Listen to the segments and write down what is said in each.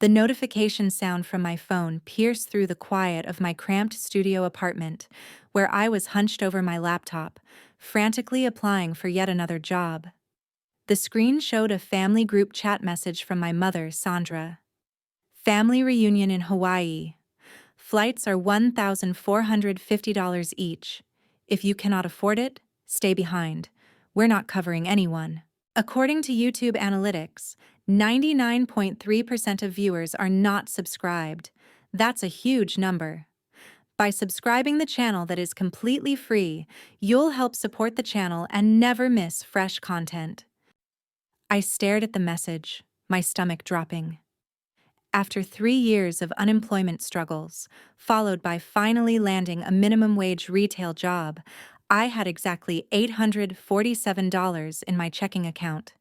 The notification sound from my phone pierced through the quiet of my cramped studio apartment, where I was hunched over my laptop, frantically applying for yet another job. The screen showed a family group chat message from my mother, Sandra. Family reunion in Hawaii. Flights are $1,450 each. If you cannot afford it, stay behind. We're not covering anyone. According to YouTube analytics, 99.3% of viewers are not subscribed. That's a huge number. By subscribing the channel that is completely free, you'll help support the channel and never miss fresh content. I stared at the message, my stomach dropping. After 3 years of unemployment struggles, followed by finally landing a minimum wage retail job, I had exactly $847 in my checking account.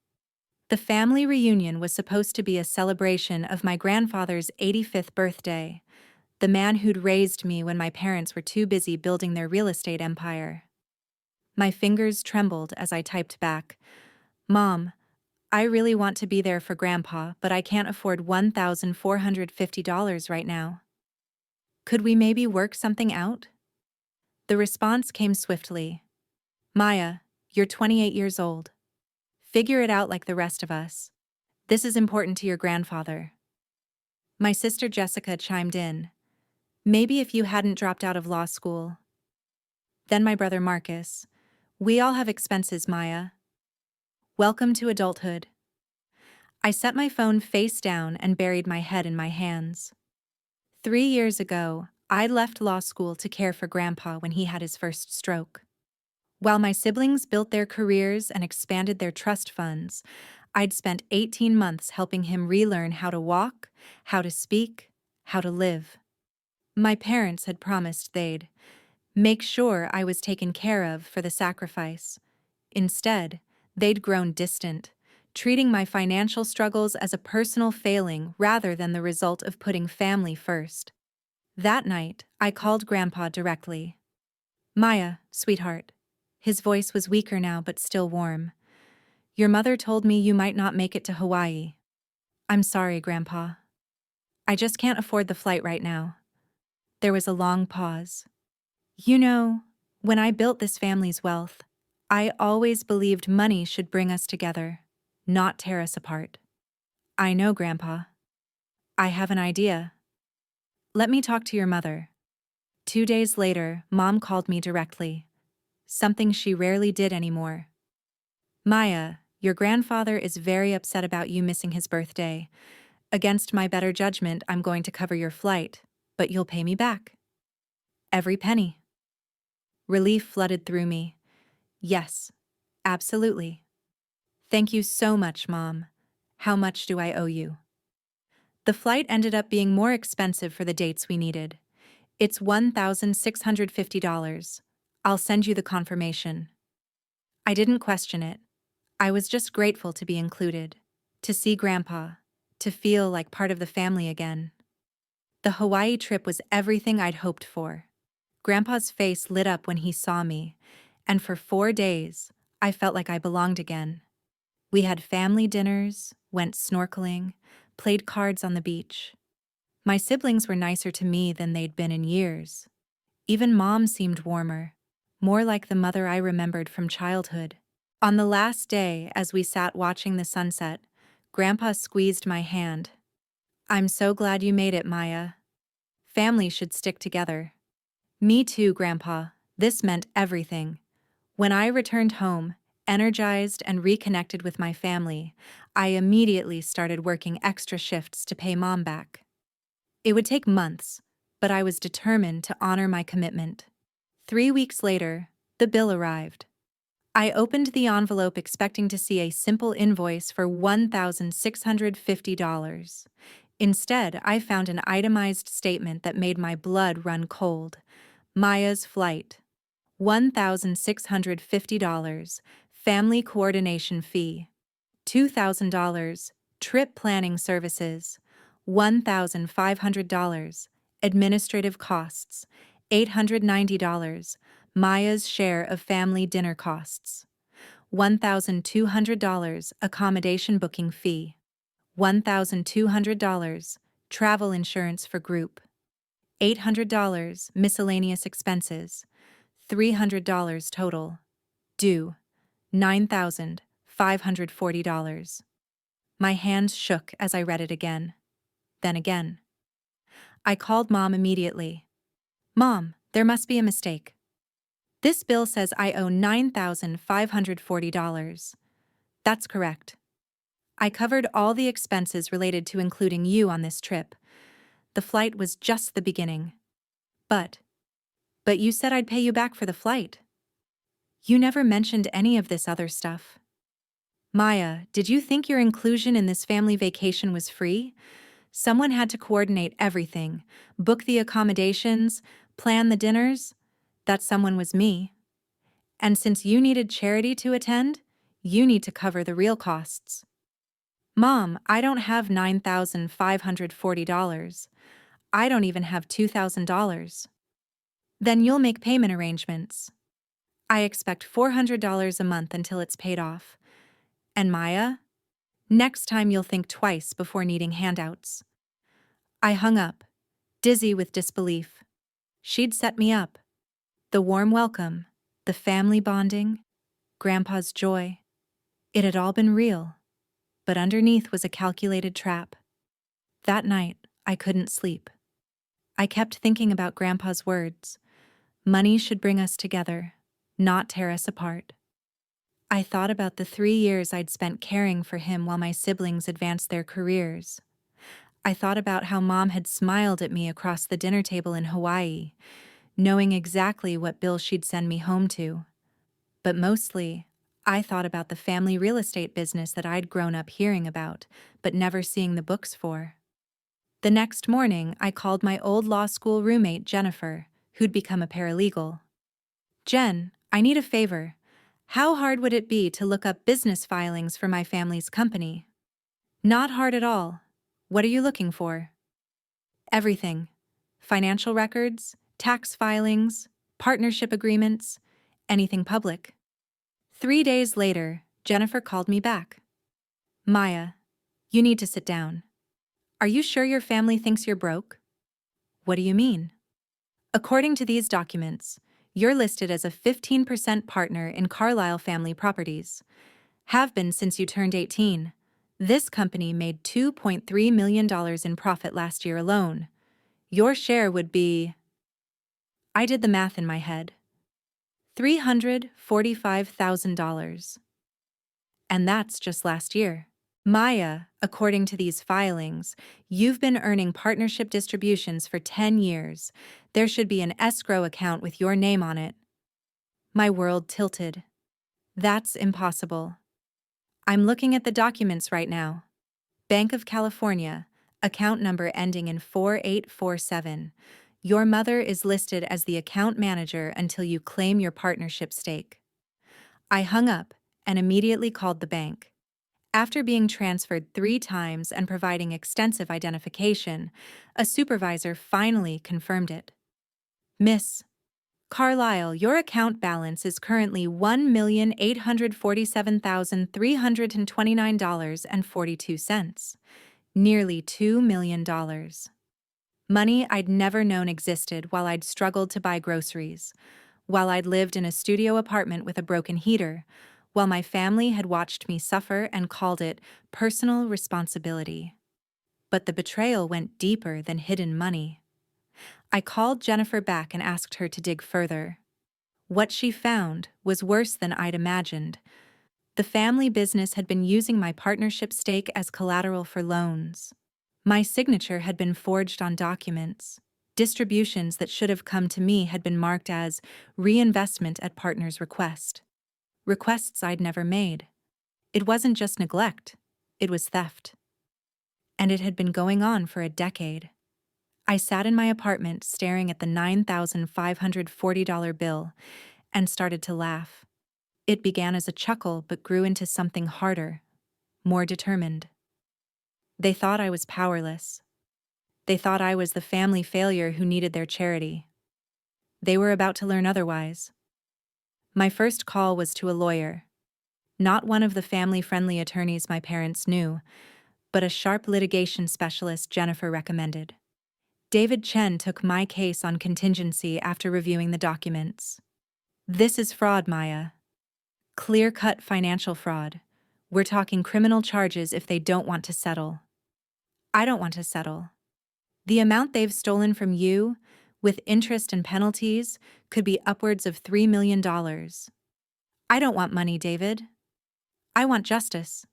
The family reunion was supposed to be a celebration of my grandfather's 85th birthday, the man who'd raised me when my parents were too busy building their real estate empire. My fingers trembled as I typed back, "Mom, I really want to be there for Grandpa, but I can't afford $1,450 right now. Could we maybe work something out?" The response came swiftly. "Maya, you're 28 years old. Figure it out like the rest of us. This is important to your grandfather." My sister Jessica chimed in. "Maybe if you hadn't dropped out of law school." Then my brother Marcus. "We all have expenses, Maya. Welcome to adulthood." I set my phone face down and buried my head in my hands. 3 years ago, I left law school to care for Grandpa when he had his first stroke. While my siblings built their careers and expanded their trust funds, I'd spent 18 months helping him relearn how to walk, how to speak, how to live. My parents had promised they'd make sure I was taken care of for the sacrifice. Instead, they'd grown distant, treating my financial struggles as a personal failing rather than the result of putting family first. That night, I called Grandpa directly. "Maya, sweetheart." His voice was weaker now but still warm. "Your mother told me you might not make it to Hawaii." "I'm sorry, Grandpa. I just can't afford the flight right now." There was a long pause. "You know, when I built this family's wealth, I always believed money should bring us together, not tear us apart." "I know, Grandpa. I have an idea. Let me talk to your mother." 2 days later, Mom called me directly. Something she rarely did anymore. "Maya, your grandfather is very upset about you missing his birthday. Against my better judgment, I'm going to cover your flight, but you'll pay me back. Every penny." Relief flooded through me. "Yes, absolutely. Thank you so much, Mom. How much do I owe you?" The flight ended up being more expensive for the dates we needed. "It's $1,650. I'll send you the confirmation." I didn't question it. I was just grateful to be included, to see Grandpa, to feel like part of the family again. The Hawaii trip was everything I'd hoped for. Grandpa's face lit up when he saw me, and for 4 days, I felt like I belonged again. We had family dinners, went snorkeling, played cards on the beach. My siblings were nicer to me than they'd been in years. Even Mom seemed warmer, more like the mother I remembered from childhood. On the last day, as we sat watching the sunset, Grandpa squeezed my hand. "I'm so glad you made it, Maya. Family should stick together." "Me too, Grandpa. This meant everything." When I returned home, energized and reconnected with my family, I immediately started working extra shifts to pay Mom back. It would take months, but I was determined to honor my commitment. 3 weeks later, the bill arrived. I opened the envelope expecting to see a simple invoice for $1,650. Instead, I found an itemized statement that made my blood run cold. Maya's flight. $1,650. Family coordination fee. $2,000. Trip planning services. $1,500. Administrative costs. $890. Maya's share of family dinner costs. $1,200 accommodation booking fee. $1,200 travel insurance for group, $800 miscellaneous expenses, $300 total, due, $9,540. My hands shook as I read it again. Then again. I called Mom immediately. Mom, there must be a mistake. This bill says I owe $9,540. That's correct. I covered all the expenses related to including you on this trip. The flight was just the beginning. But you said I'd pay you back for the flight. You never mentioned any of this other stuff. Maya, did you think your inclusion in this family vacation was free? Someone had to coordinate everything, book the accommodations, plan the dinners. That someone was me. And since you needed charity to attend, you need to cover the real costs. Mom, I don't have $9,540. I don't even have $2,000. Then you'll make payment arrangements. I expect $400 a month until it's paid off. And Maya? Next time you'll think twice before needing handouts. I hung up, dizzy with disbelief. She'd set me up. The warm welcome, the family bonding, Grandpa's joy. It had all been real, but underneath was a calculated trap. That night, I couldn't sleep. I kept thinking about Grandpa's words. Money should bring us together, not tear us apart. I thought about the 3 years I'd spent caring for him while my siblings advanced their careers. I thought about how Mom had smiled at me across the dinner table in Hawaii, knowing exactly what bill she'd send me home to. But mostly, I thought about the family real estate business that I'd grown up hearing about, but never seeing the books for. The next morning, I called my old law school roommate, Jennifer, who'd become a paralegal. Jen, I need a favor. How hard would it be to look up business filings for my family's company? Not hard at all. What are you looking for? Everything. Financial records, tax filings, partnership agreements, anything public. 3 days later, Jennifer called me back. Maya, you need to sit down. Are you sure your family thinks you're broke? What do you mean? According to these documents, you're listed as a 15% partner in Carlisle Family Properties. Have been since you turned 18. This company made $2.3 million in profit last year alone. Your share would be... I did the math in my head. $345,000. And that's just last year. Maya, according to these filings, you've been earning partnership distributions for 10 years. There should be an escrow account with your name on it. My world tilted. That's impossible. I'm looking at the documents right now. Bank of California, account number ending in 4847. Your mother is listed as the account manager until you claim your partnership stake. I hung up and immediately called the bank. After being transferred 3 times and providing extensive identification, a supervisor finally confirmed it. Miss Carlisle, your account balance is currently $1,847,329.42, nearly $2 million. Money I'd never known existed while I'd struggled to buy groceries, while I'd lived in a studio apartment with a broken heater, while my family had watched me suffer and called it personal responsibility. But the betrayal went deeper than hidden money. I called Jennifer back and asked her to dig further. What she found was worse than I'd imagined. The family business had been using my partnership stake as collateral for loans. My signature had been forged on documents. Distributions that should have come to me had been marked as reinvestment at partner's request. Requests I'd never made. It wasn't just neglect, it was theft. And it had been going on for a decade. I sat in my apartment staring at the $9,540 bill and started to laugh. It began as a chuckle but grew into something harder, more determined. They thought I was powerless. They thought I was the family failure who needed their charity. They were about to learn otherwise. My first call was to a lawyer. Not one of the family-friendly attorneys my parents knew, but a sharp litigation specialist Jennifer recommended. David Chen took my case on contingency after reviewing the documents. This is fraud, Maya. Clear-cut financial fraud. We're talking criminal charges if they don't want to settle. I don't want to settle. The amount they've stolen from you, with interest and penalties, could be upwards of $3 million. I don't want money, David. I want justice.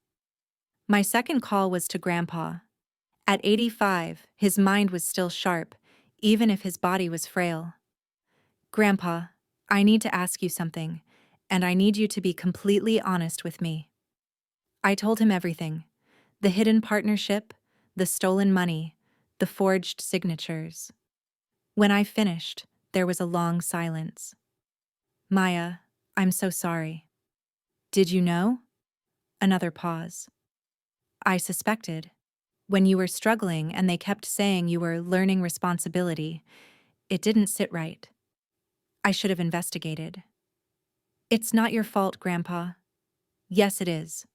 My second call was to Grandpa. At 85, his mind was still sharp, even if his body was frail. Grandpa, I need to ask you something, and I need you to be completely honest with me. I told him everything: the hidden partnership, the stolen money, the forged signatures. When I finished, there was a long silence. Maya, I'm so sorry. Did you know? Another pause. I suspected. When you were struggling and they kept saying you were learning responsibility, it didn't sit right. I should have investigated. It's not your fault, Grandpa. Yes, it is.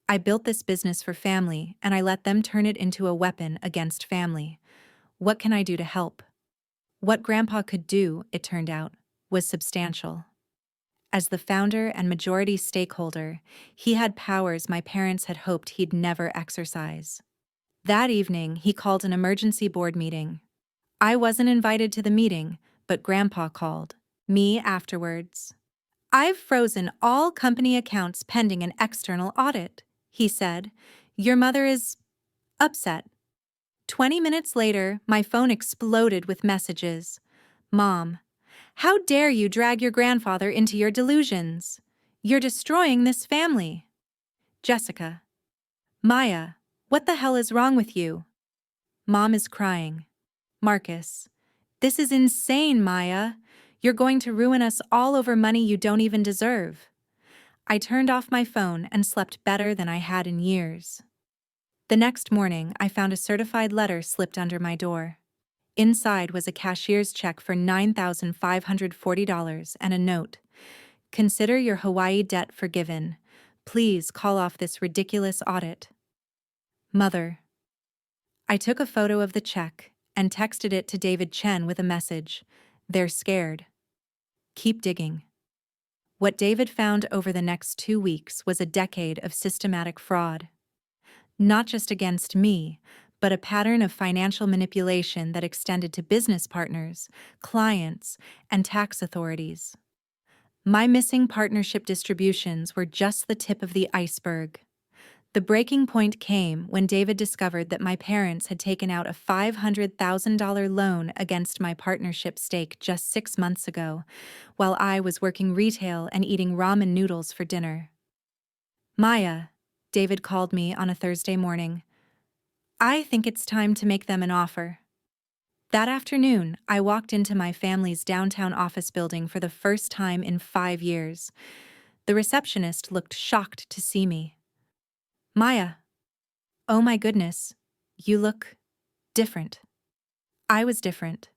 I built this business for family, and I let them turn it into a weapon against family. What can I do to help? What Grandpa could do, it turned out, was substantial. As the founder and majority stakeholder, he had powers my parents had hoped he'd never exercise. That evening, he called an emergency board meeting. I wasn't invited to the meeting, but Grandpa called me afterwards. I've frozen all company accounts pending an external audit, he said. Your mother is upset. 20 minutes later, my phone exploded with messages. Mom, how dare you drag your grandfather into your delusions? You're destroying this family. Jessica. Maya, what the hell is wrong with you? Mom is crying. Marcus. This is insane, Maya. You're going to ruin us all over money you don't even deserve. I turned off my phone and slept better than I had in years. The next morning, I found a certified letter slipped under my door. Inside was a cashier's check for $9,540 and a note. Consider your Hawaii debt forgiven. Please call off this ridiculous audit. Mother. I took a photo of the check and texted it to David Chen with a message. They're scared. Keep digging. What David found over the next 2 weeks was a decade of systematic fraud. Not just against me, but a pattern of financial manipulation that extended to business partners, clients, and tax authorities. My missing partnership distributions were just the tip of the iceberg. The breaking point came when David discovered that my parents had taken out a $500,000 loan against my partnership stake just 6 months ago, while I was working retail and eating ramen noodles for dinner. Maya, David called me on a Thursday morning. I think it's time to make them an offer. That afternoon, I walked into my family's downtown office building for the first time in 5 years. The receptionist looked shocked to see me. Maya. Oh my goodness, you look different. I was different.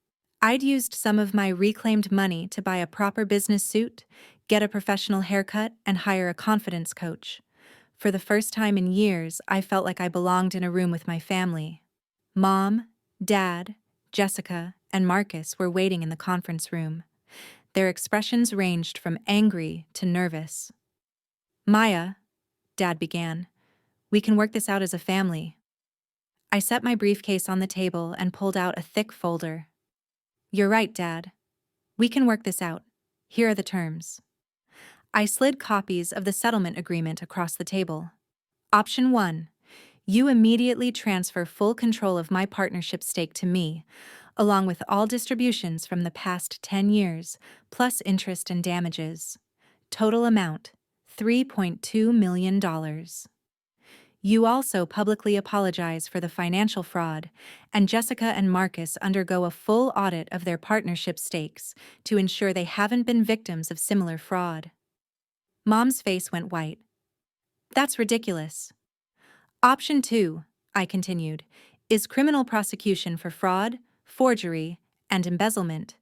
I'd used some of my reclaimed money to buy a proper business suit, get a professional haircut, and hire a confidence coach. For the first time in years, I felt like I belonged in a room with my family. Mom, Dad, Jessica, and Marcus were waiting in the conference room. Their expressions ranged from angry to nervous. Maya, Dad began, we can work this out as a family. I set my briefcase on the table and pulled out a thick folder. You're right, Dad. We can work this out. Here are the terms. I slid copies of the settlement agreement across the table. Option 1. You immediately transfer full control of my partnership stake to me, along with all distributions from the past 10 years, plus interest and damages. Total amount, $3.2 million. You also publicly apologize for the financial fraud, and Jessica and Marcus undergo a full audit of their partnership stakes to ensure they haven't been victims of similar fraud. Mom's face went white. That's ridiculous. Option 2, I continued, is criminal prosecution for fraud, forgery, and embezzlement.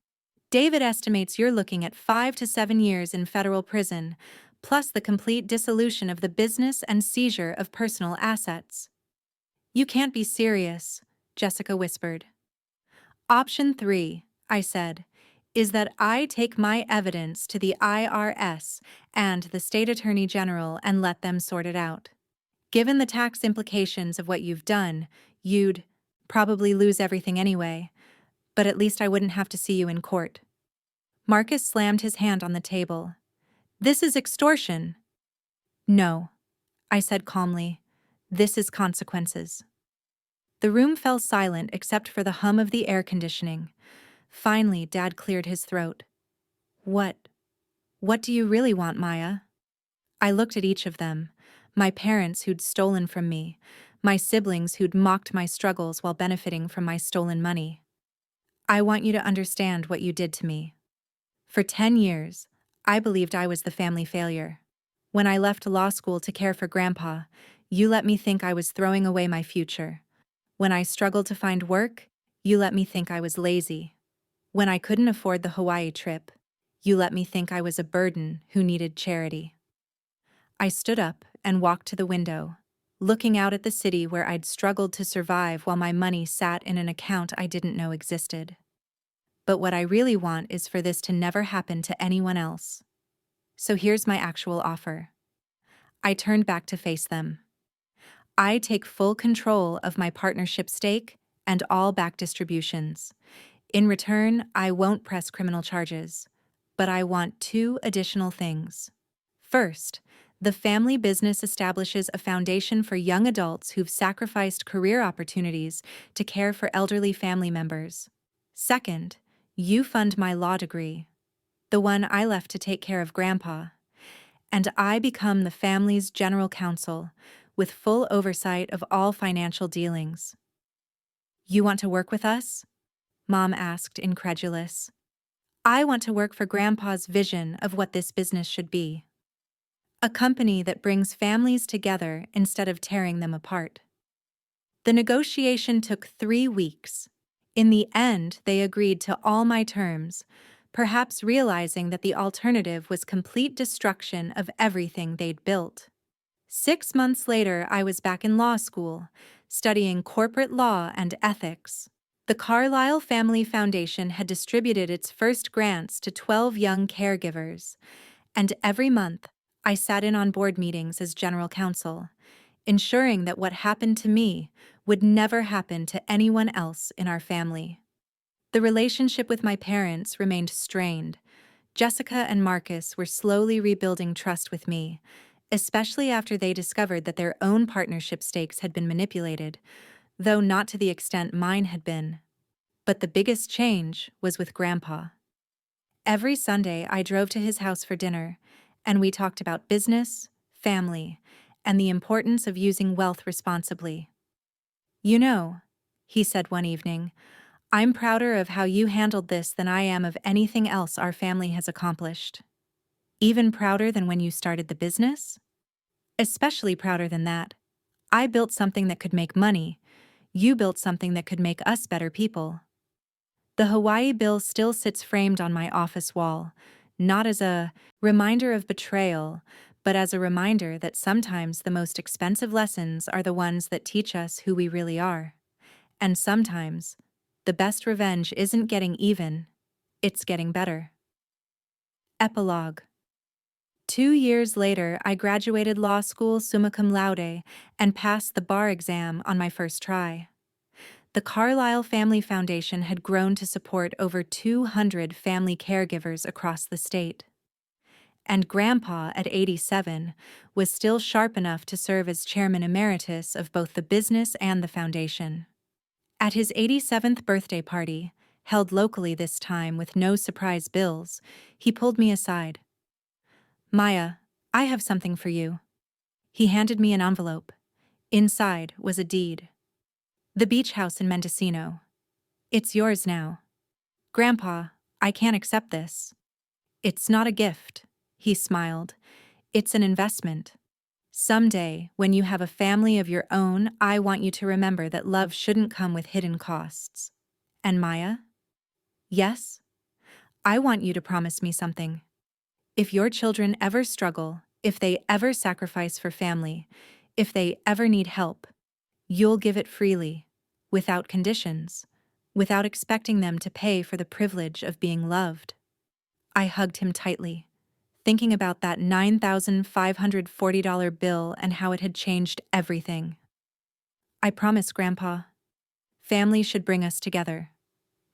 David estimates you're looking at 5 to 7 years in federal prison, plus the complete dissolution of the business and seizure of personal assets. You can't be serious, Jessica whispered. Option 3, I said, is that I take my evidence to the IRS and the state attorney general and let them sort it out. Given the tax implications of what you've done, you'd probably lose everything anyway, but at least I wouldn't have to see you in court. Marcus slammed his hand on the table. This is extortion. No, I said calmly. This is consequences. The room fell silent except for the hum of the air conditioning. Finally, Dad cleared his throat. What do you really want, Maya? I looked at each of them. My parents who'd stolen from me. My siblings who'd mocked my struggles while benefiting from my stolen money. I want you to understand what you did to me. For 10 years, I believed I was the family failure. When I left law school to care for Grandpa, you let me think I was throwing away my future. When I struggled to find work, you let me think I was lazy. When I couldn't afford the Hawaii trip, you let me think I was a burden who needed charity. I stood up and walked to the window, looking out at the city where I'd struggled to survive while my money sat in an account I didn't know existed. But what I really want is for this to never happen to anyone else. So here's my actual offer. I turned back to face them. I take full control of my partnership stake and all back distributions. In return, I won't press criminal charges, but I want 2 additional things. First, the family business establishes a foundation for young adults who've sacrificed career opportunities to care for elderly family members. Second, you fund my law degree, the one I left to take care of Grandpa, and I become the family's general counsel, with full oversight of all financial dealings. You want to work with us? Mom asked, incredulous. I want to work for Grandpa's vision of what this business should be. A company that brings families together instead of tearing them apart. The negotiation took 3 weeks. In the end, they agreed to all my terms, perhaps realizing that the alternative was complete destruction of everything they'd built. 6 months later, I was back in law school, studying corporate law and ethics. The Carlyle Family Foundation had distributed its first grants to 12 young caregivers, and every month, I sat in on board meetings as general counsel, ensuring that what happened to me would never happen to anyone else in our family. The relationship with my parents remained strained. Jessica and Marcus were slowly rebuilding trust with me, especially after they discovered that their own partnership stakes had been manipulated, though not to the extent mine had been. But the biggest change was with Grandpa. Every Sunday, I drove to his house for dinner, and we talked about business, family, and the importance of using wealth responsibly. You know, he said one evening, I'm prouder of how you handled this than I am of anything else our family has accomplished. Even prouder than when you started the business? Especially prouder than that. I built something that could make money. You built something that could make us better people. The Hawaii bill still sits framed on my office wall, not as a reminder of betrayal, but as a reminder that sometimes the most expensive lessons are the ones that teach us who we really are. And sometimes, the best revenge isn't getting even, it's getting better. Epilogue. 2 years later, I graduated law school summa cum laude and passed the bar exam on my first try. The Carlyle Family Foundation had grown to support over 200 family caregivers across the state. And Grandpa, at 87, was still sharp enough to serve as chairman emeritus of both the business and the foundation. At his 87th birthday party, held locally this time with no surprise bills, he pulled me aside. Maya, I have something for you. He handed me an envelope. Inside was a deed. The beach house in Mendocino. It's yours now. Grandpa, I can't accept this. It's not a gift, he smiled. It's an investment. Someday, when you have a family of your own, I want you to remember that love shouldn't come with hidden costs. And Maya? Yes? I want you to promise me something. If your children ever struggle, if they ever sacrifice for family, if they ever need help, You'll give it freely, without conditions, without expecting them to pay for the privilege of being loved. I hugged him tightly, thinking about that $9,540 bill and how it had changed everything. I promise, Grandpa. Family should bring us together,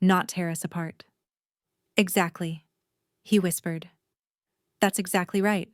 not tear us apart. Exactly, he whispered. That's exactly right.